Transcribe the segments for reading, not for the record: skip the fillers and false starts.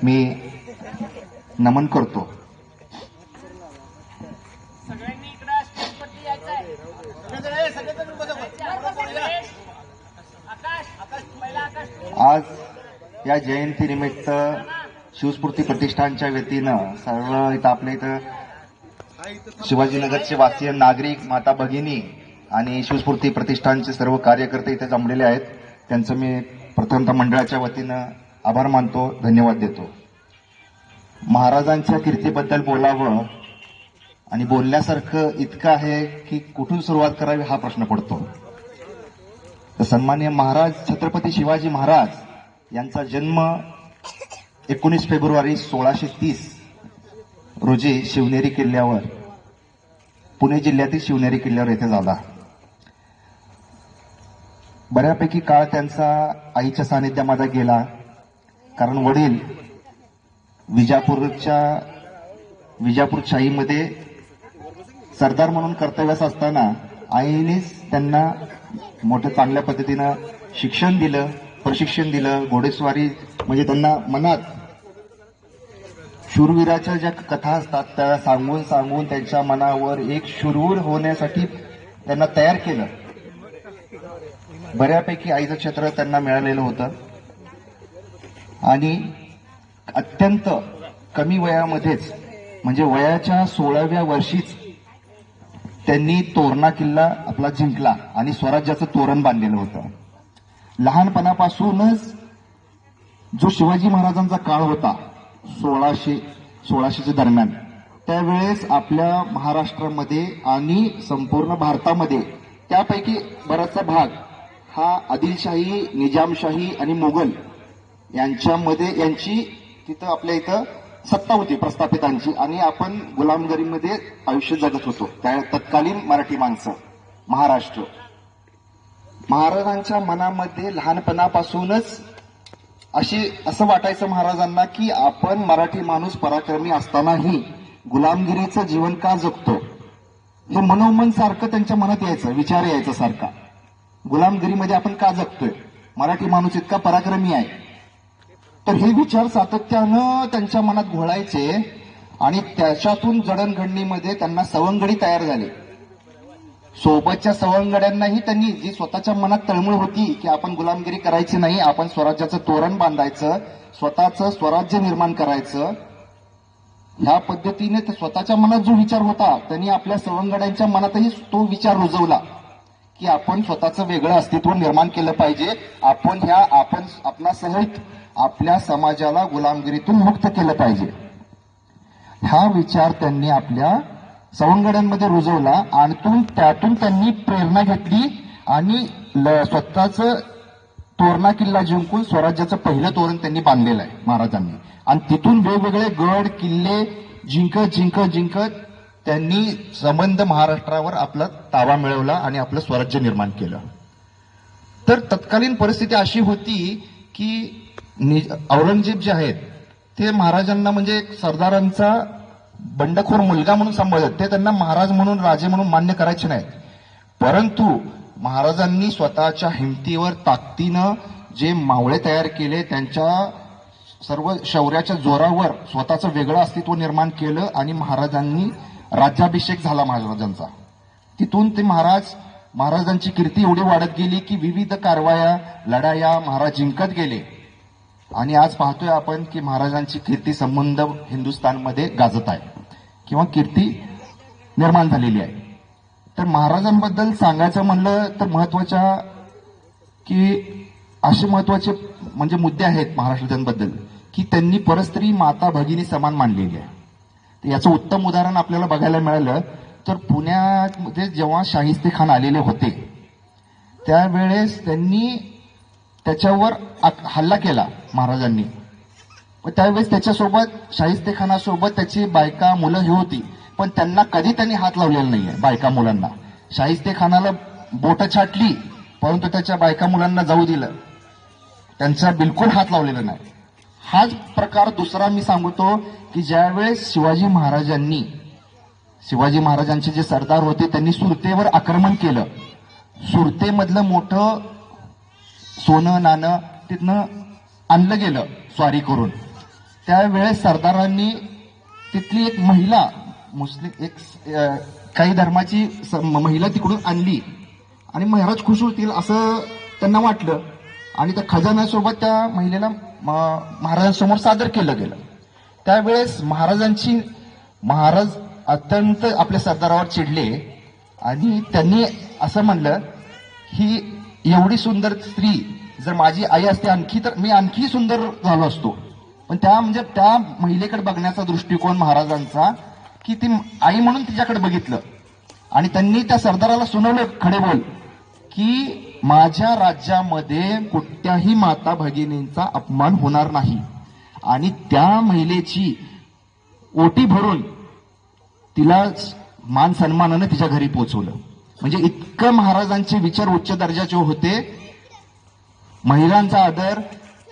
मी नमन करतो. आज या जयंतीनिमित्त शिवस्फूर्ती प्रतिष्ठानच्या वतीनं सर्व इथं आपल्या इथं शिवाजीनगरचे वासीय नागरिक, माता भगिनी आणि शिवस्फूर्ती प्रतिष्ठानचे सर्व कार्यकर्ते इथे जमलेले आहेत. त्यांचं मी प्रथमतः मंडळाच्या वतीनं आभार मानतो, धन्यवाद देतो. महाराजांच्या कीर्तीबद्दल बोलावं आणि बोलण्यासारखं इतकं आहे की कुठून सुरुवात करावी हा प्रश्न पडतो. तर सन्माननीय महाराज छत्रपती शिवाजी महाराज यांचा जन्म 19 फेब्रुवारी 1630 रोजी शिवनेरी किल्ल्यावर, पुणे जिल्ह्यातील शिवनेरी किल्ल्यावर येथे झाला. बऱ्यापैकी काळ त्यांचा आईच्या सानिध्यामध्ये गेला, कारण वडील विजापूर शाहीमध्ये सरदार म्हणून कर्तव्यास असताना आईनेच त्यांना मोठं चांगल्या पद्धतीनं शिक्षण दिलं, प्रशिक्षण दिलं. घोडेस्वारी म्हणजे त्यांना मनात शूरवीराच्या ज्या कथा असतात त्या सांगून सांगून त्यांच्या मनावर एक शूरवीर होण्यासाठी त्यांना तयार केलं. बऱ्यापैकी आईचं क्षेत्र त्यांना मिळालेलं होतं आणि अत्यंत कमी वयामध्येच म्हणजे वयाच्या 16व्या वर्षीच त्यांनी तोरणा किल्ला आपला जिंकला आणि स्वराज्याचं तोरण बांधलेलं होतं. लहानपणापासूनच जो शिवाजी महाराजांचा काळ होता 1600च्या दरम्यान, त्यावेळेस आपल्या महाराष्ट्रामध्ये आणि संपूर्ण भारतामध्ये त्यापैकी बराचसा भाग हा आदिलशाही, निजामशाही आणि मोगल यांची तिथं आपल्या इथं सत्ता होती प्रस्थापितांची, आणि आपण गुलामगिरीमध्ये आयुष्य जगत होतो. त्या तत्कालीन मराठी माणसं महाराष्ट्र. महाराजांच्या मनामध्ये लहानपणापासूनच असं वाटायचं महाराजांना की आपण मराठी माणूस पराक्रमी असतानाही गुलामगिरीचं जीवन का जगतो, हे मनोमन सारखं त्यांच्या मनात यायचं, विचार यायचा सारखा. गुलामगिरीमध्ये आपण का जगतोय, मराठी माणूस इतका पराक्रमी आहे. तर हे विचार सातत्यानं त्यांच्या मनात घोळायचे आणि त्याच्यातून जडणघडणीमध्ये त्यांना सवंगडी तयार झाली. सोबतच्या सवंगड्यांनाही त्यांनी जी स्वतःच्या मनात तळमळ होती की आपण गुलामगिरी करायची नाही, आपण स्वराज्याचं तोरण बांधायचं, स्वतःचं स्वराज्य निर्माण करायचं, ह्या पद्धतीने स्वतःच्या मनात जो विचार होता त्यांनी आपल्या सवंगड्यांच्या मनातही तो विचार रुजवला की आपण स्वतःचं वेगळं अस्तित्व निर्माण केलं पाहिजे, आपण आपणासहित आपल्या समाजाला गुलामगिरीतून मुक्त केलं पाहिजे. हा विचार त्यांनी आपल्या सवंगड्यांमध्ये रुजवला आणि त्यातून त्यांनी प्रेरणा घेतली आणि स्वतःचं तोरणा किल्ला जिंकून स्वराज्याचं पहिलं तोरण त्यांनी बांधलेलं आहे महाराजांनी. आणि तिथून वेगवेगळे गड किल्ले जिंकत त्यांनी संबंध महाराष्ट्रावर आपला ताबा मिळवला आणि आपलं स्वराज्य निर्माण केलं. तर तत्कालीन परिस्थिती अशी होती की औरंगजेब जे आहेत ते महाराजांना म्हणजे सरदारांचा बंडखोर मुलगा म्हणून सांभाळत, ते त्यांना महाराज म्हणून, राजे म्हणून मान्य करायचे नाहीत. परंतु महाराजांनी स्वतःच्या हिमतीवर, ताकदीनं जे मावळे तयार केले, त्यांच्या सर्व शौर्याच्या जोरावर स्वतःचं वेगळं अस्तित्व निर्माण केलं आणि महाराजांनी राज्याभिषेक झाला महाराजांचा. तिथून ते महाराजांची कीर्ती एवढी वाढत गेली की विविध कारवाया, लढाया महाराज जिंकत गेले. आणि आज पाहतोय आपण की महाराजांची कीर्ती संबंध हिंदुस्थानमध्ये गाजत आहे किंवा कीर्ती निर्माण झालेली आहे. तर महाराजांबद्दल सांगायचं म्हणलं तर असे महत्वाचे म्हणजे मुद्दे आहेत महाराष्ट्रांबद्दल की त्यांनी परस्त्री माता भगिनी समान मानलेली आहे. तर याचं उत्तम उदाहरण आपल्याला बघायला मिळालं तर पुण्यामध्ये जेव्हा शाहिस्ते खान आलेले होते त्यावेळेस त्यांनी त्याच्यावर हल्ला केला महाराजांनी. त्यावेळेस त्याच्यासोबत शाहिस्ते खानासोबत त्याची बायका मुलं ही होती, पण त्यांना कधी त्यांनी हात लावलेला नाहीये बायका मुलांना. शाहिस्ते खानाला बोट छाटली परंतु त्याच्या बायका मुलांना जाऊ दिलं, त्यांचा बिलकुल हात लावलेला नाही. हाच प्रकार दुसरा मी सांगतो की ज्यावेळेस शिवाजी महाराजांचे जे सरदार होते त्यांनी सुरतेवर आक्रमण केलं, सुरतेमधलं मोठं सोनं नाणं तिथनं आणलं गेलं स्वारी करून, त्यावेळेस सरदारांनी तिथली एक महिला मुस्लिम काही धर्माची महिला तिकडून आणली आणि महाराज खुश होतील असं त्यांना वाटलं आणि त्या खजान्यासोबत त्या महिलेला महाराजांसमोर सादर केलं गेलं. त्यावेळेस महाराज अत्यंत आपल्या सरदारावर चिडले आणि त्यांनी असं म्हणलं ही एवढी सुंदर स्त्री जर माझी आई असते तर मी आणखी सुंदर झालो असतो. पण त्या महिलेकडे बघण्याचा दृष्टिकोन महाराजांचा की ती आई म्हणून तिच्याकडे बघितलं आणि त्यांनी त्या सरदाराला सुनावलं खडे बोल की माझ्या राज्यामध्ये कुठल्याही माता भगिनींचा अपमान होणार नाही आणि त्या महिलेची ओटी भरून तिला मान सन्मानानं तिच्या घरी पोहोचवलं. म्हणजे इतकं महाराजांचे विचार उच्च दर्जाचे होते. महिलांचा आदर,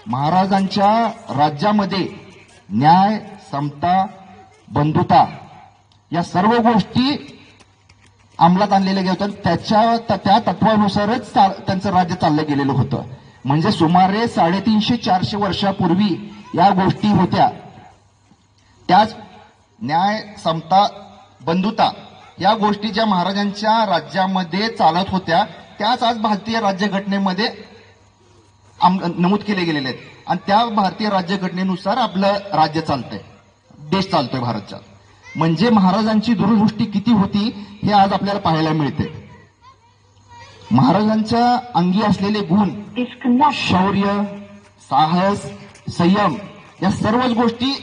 महाराजांच्या राज्यामध्ये न्याय, समता, बंधुता या सर्व गोष्टी अंमलात आणलेल्या गेल्या त्या तत्वानुसारच त्यांचं राज्य चाललं गेलेलं होतं. म्हणजे सुमारे 350-400 वर्षापूर्वी या गोष्टी होत्या. त्याच न्याय, समता, बंधुता या गोष्टी ज्या महाराजांच्या राज्यामध्ये चालत होत्या त्याच आज भारतीय राज्यघटनेमध्ये नमूद केले गेलेले आहेत आणि त्या भारतीय राज्यघटनेनुसार आपलं राज्य चालतंय, देश चालतोय भारतचा. म्हणजे महाराजांची दूरदृष्टी किती होती हे आज आपल्याला पाहायला मिळते. महाराजांच्या अंगी असलेले गुण, शौर्य, साहस, संयम या सर्वच गोष्टी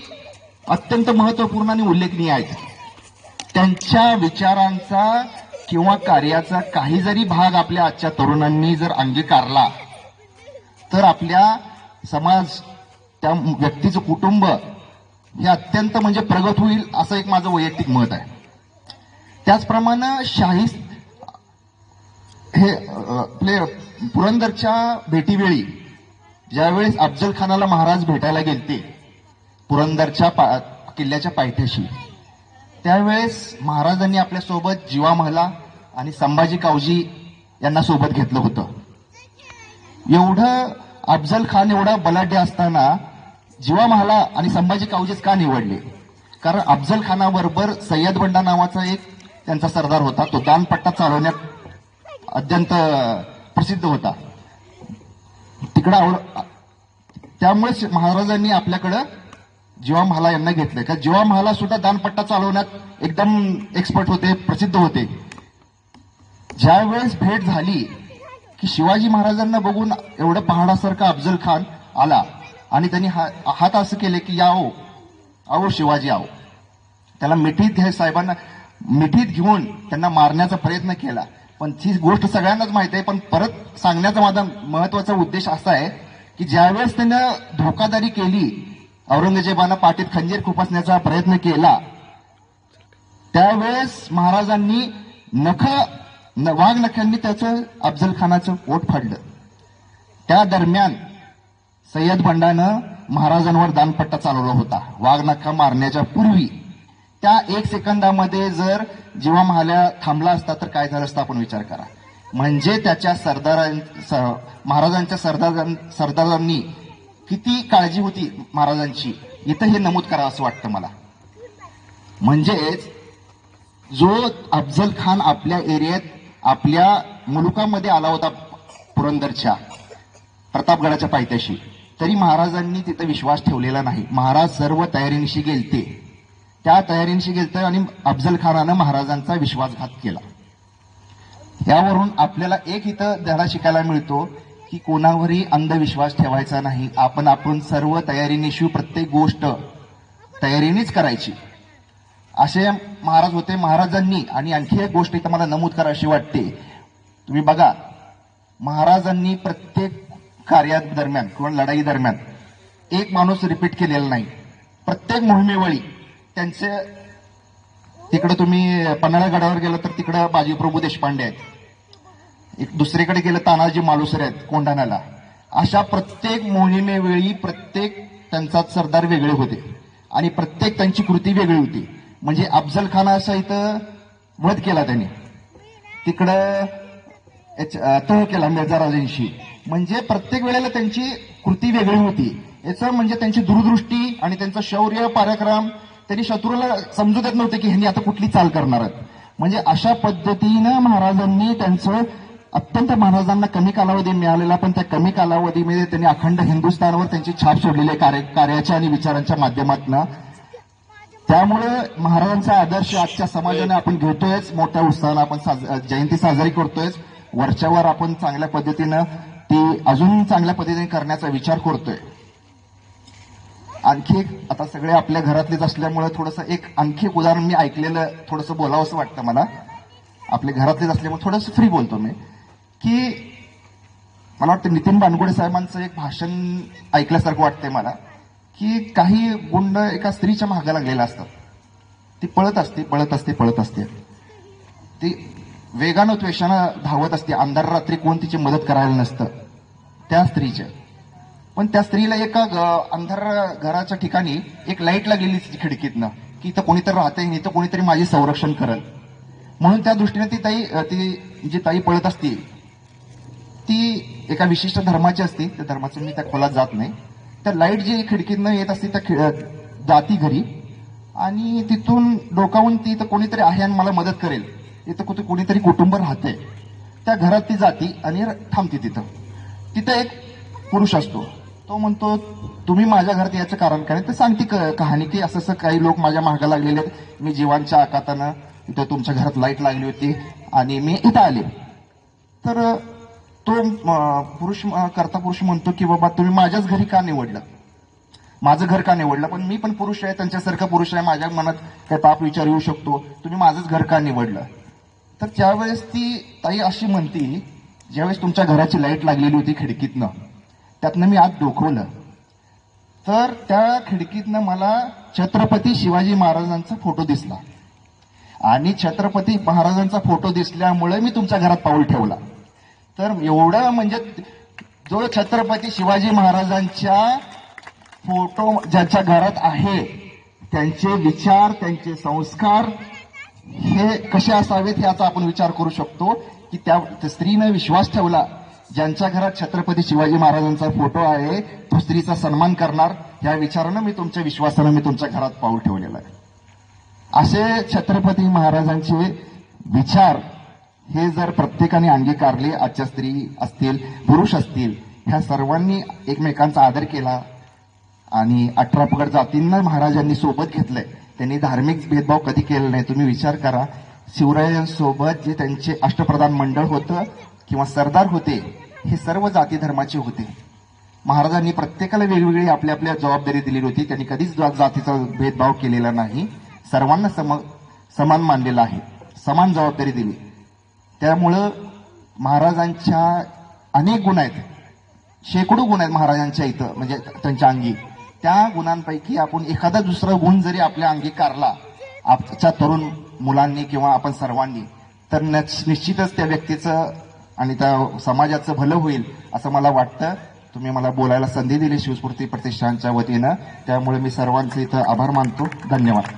अत्यंत महत्वपूर्ण आणि उल्लेखनीय आहेत. त्यांच्या विचारांचा किंवा कार्याचा काही जरी भाग आपल्या आजच्या तरुणांनी जर अंगीकारला तर आपल्या समाज, त्या व्यक्तीचं कुटुंब हे अत्यंत म्हणजे प्रगत होईल असं एक माझं वैयक्तिक मत आहे. त्याचप्रमाणे हे आपले पुरंदरच्या भेटीवेळी ज्यावेळेस अफजल खानाला महाराज भेटायला गेलते पुरंदरच्या किल्ल्याच्या पायथ्याशी, त्यावेळेस महाराजांनी आपल्यासोबत जीवा महला आणि संभाजी कावजी यांना सोबत घेतलं होतं. एवढं अफजल खान एवढा बलाढ्य असताना जीवा महला आणि संभाजी कावजीच का निवडले? कारण अफजल खानाबरोबर सय्यद बंडा नावाचा एक त्यांचा सरदार होता. तो दानपट्टा चालवण्यात अत्यंत प्रसिद्ध होता. त्यामुळे महाराजांनी आपल्याकडं जीवा महला यांना घेतलंय. का जीवा महला सुद्धा दानपट्टा चालवण्यात एकदम एक्सपर्ट होते, प्रसिद्ध होते. ज्यावेळेस भेट झाली की शिवाजी महाराजांना बघून एवढं पहाडासारखा अफजल खान आला आणि त्यांनी हात असं केले की याओ आओ शिवाजी आओ. त्याला साहेबांना मिठीत घेऊन त्यांना मारण्याचा प्रयत्न केला. पण ही गोष्ट सगळ्यांनाच माहिती आहे. पण परत सांगण्याचा माझा महत्वाचा उद्देश असा आहे की ज्यावेळेस त्यानं धोकादारी केली, औरंगजेबानं पाठीत खंजीर खुपसण्याचा प्रयत्न केला, त्यावेळेस महाराजांनी वाघ नखांनी त्याचं अफजल खानाचं पोट फाडलं. त्या दरम्यान सय्यद बंडानं महाराजांवर दानपट्टा चालवला होता वाघ नखा मारण्याच्या पूर्वी. त्या 1 सेकंदामध्ये जर जीवा महला थांबला असता तर काय झालं असतं आपण विचार करा. म्हणजे त्याच्या महाराजांच्या सरदारांनी किती काळजी होती महाराजांची, इथं हे नमूद करावं असं वाटतं मला. म्हणजेच जो अफजल खान आपल्या एरियात आपल्या मुलुकामध्ये आला होता पुरंदरच्या प्रतापगडाच्या पायथ्याशी, तरी महाराजांनी तिथं विश्वास ठेवलेला नाही. महाराज सर्व तयारीनिशी गेलते, त्या तयारीनिशी गेलते आणि अफजल खानानं महाराजांचा विश्वासघात केला. यावरून आपल्याला एक इथं धडा शिकायला मिळतो की कोणावरही अंधविश्वास ठेवायचा नाही. आपण सर्व तयारीनिशी प्रत्येक गोष्ट तयारीनेच करायची असे महाराज होते. महाराजांनी आणि आणखी एक गोष्ट इथं मला नमूद करावीशी वाटते. तुम्ही बघा, महाराजांनी प्रत्येक कार्यादरम्यान किंवा लढाई दरम्यान एक माणूस रिपीट केलेला नाही. प्रत्येक मोहिमेवेळी त्यांचे तिकडे तुम्ही पन्हाळा गडावर गेलं तर तिकडे बाजीप्रभू देशपांडे आहेत, दुसरीकडे गेलं तानाजी मालुसरे आहेत कोंढाण्याला. अशा प्रत्येक मोहिमेवेळी प्रत्येक त्यांचा सरदार वेगळे होते आणि प्रत्येक त्यांची कृती वेगळी होती. म्हणजे अफजल खानाचा इथं वध केला त्यांनी, तिकडं तह केला मिर्झा राजांशी. म्हणजे प्रत्येक वेळेला त्यांची कृती वेगळी होती. याचं म्हणजे त्यांची दूरदृष्टी आणि त्यांचं शौर्य पराक्रम, त्यांनी शत्रूला समजू देत नव्हते की ह्यांनी आता कुठली चाल करणार आहेत. म्हणजे अशा पद्धतीनं महाराजांनी त्यांचं अत्यंत महाराजांना कमी कालावधी मिळालेला, पण त्या कमी कालावधीमध्ये त्यांनी अखंड हिंदुस्थानवर त्यांची छाप सोडलेली आहे कार्याच्या आणि विचारांच्या माध्यमातून. त्यामुळे महाराजांचा आदर्श आजच्या समाजाने आपण घेतोयच, मोठ्या उत्साहानं आपण जयंती साजरी करतोय. वरच्यावर आपण चांगल्या पद्धतीनं ती अजून चांगल्या पद्धतीने करण्याचा विचार करतोय. आणखी एक, आता सगळे आपल्या घरातलेच असल्यामुळे थोडंसं आणखी एक उदाहरण मी ऐकलेलं थोडंसं बोलावं असं वाटतं मला. आपल्या घरातलेच असल्यामुळे थोडंसं फ्री बोलतो मी, की मला वाटतं नितीन बानगुडे साहेबांचं एक भाषण ऐकल्यासारखं वाटतंय मला, की काही गुंड एका स्त्रीच्या मागे लागलेला असतात. ती पळत असते. ती वेगानं त्वेषानं धावत असते. अंधार रात्री कोण तिची मदत करायला नसतं त्या स्त्रीच्या. पण त्या स्त्रीला एका अंधार घराच्या ठिकाणी एक लाईट लागलेली खिडकीतनं, की इथं कोणीतरी राहतंय, इथं कोणीतरी माझे संरक्षण करेल म्हणून. त्या दृष्टीने ती जी ताई पळत असते ती एका विशिष्ट धर्माची असते. त्या धर्माचं मी त्या खोलात जात नाही. त्या लाईट जी खिडकीतनं येत असते त्या जाती घरी, आणि तिथून डोकावून ती इथं कोणीतरी आहे आणि मला मदत करेल, इथं कोणीतरी कुटुंब राहते, त्या घरात ती जाती आणि थांबते. तिथं एक पुरुष असतो. तो म्हणतो, तुम्ही माझ्या घरात याचं कारण काय? तर सांगते कहाणी की असं काही लोक माझ्या मागे लागलेले आहेत, मी जीवांच्या आकातानं इथं तुमच्या घरात लाईट लागली होती आणि मी इथं आले. तर तो पुरुष म्हणतो की बाबा तुम्ही माझ्याच घरी का निवडलं, माझं घर का निवडलं? पण मी पण पुरुष आहे, त्यांच्यासारखा पुरुष आहे, माझ्या मनात काय पाप विचार येऊ शकतो, तुम्ही माझंच घर का निवडलं? तर त्यावेळेस ती ताई अशी म्हणती, ज्यावेळेस तुमच्या घराची लाईट लागलेली होती खिडकीतनं, त्यातनं मी आत डोकवलं, तर त्या खिडकीतनं मला छत्रपती शिवाजी महाराजांचा फोटो दिसला, आणि छत्रपती महाराजांचा फोटो दिसल्यामुळे मी तुमच्या घरात पाऊल ठेवला. तर एवढं म्हणजे जो छत्रपती शिवाजी महाराजांच्या फोटो ज्यांच्या घरात आहे, त्यांचे विचार, त्यांचे संस्कार हे कसे असावेत याचा आपण विचार करू शकतो, की त्या स्त्रीने विश्वास ठेवला, ज्यांच्या घरात छत्रपती शिवाजी महाराजांचा फोटो आहे तो स्त्रीचा सन्मान करणार, या विचारानं मी तुमच्या विश्वासानं मी तुमच्या घरात पाऊल ठेवलेलं आहे. असे छत्रपती महाराजांचे विचार हे जर प्रत्येकाने अंगीकारले, आजच्या स्त्री असतील पुरुष असतील, ह्या सर्वांनी एकमेकांचा आदर केला आणि 18 पगड जातींना महाराजांनी सोबत घेतलंय, त्यांनी धार्मिक भेदभाव कधी केला नाही. तुम्ही विचार करा, शिवरायांसोबत जे त्यांचे अष्टप्रधान मंडळ होतं किंवा सरदार होते, हे सर्व जाती धर्माचे होते. महाराजांनी प्रत्येकाला वेगवेगळी आपल्या आपल्या जबाबदारी दिलेली होती. त्यांनी कधीच जातीचा भेदभाव केलेला नाही, सर्वांना समान मानलेला आहे, समान जबाबदारी दिली. त्यामुळं महाराजांच्या अनेक गुण आहेत, शेकडो गुण आहेत महाराजांच्या इथं, म्हणजे त्यांच्या अंगी. त्या गुणांपैकी आपण एखादा दुसरा गुण जरी आपल्या अंगीकारला आजच्या तरुण मुलांनी किंवा आपण सर्वांनी, तर निश्चितच त्या व्यक्तीचं आणि त्या समाजाचं भलं होईल असं मला वाटतं. तुम्ही मला बोलायला संधी दिली शिवस्फूर्ती प्रतिष्ठानच्या वतीनं, त्यामुळे मी सर्वांचे इथं आभार मानतो. धन्यवाद.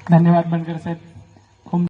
धन्यवाद बनकर साहेब.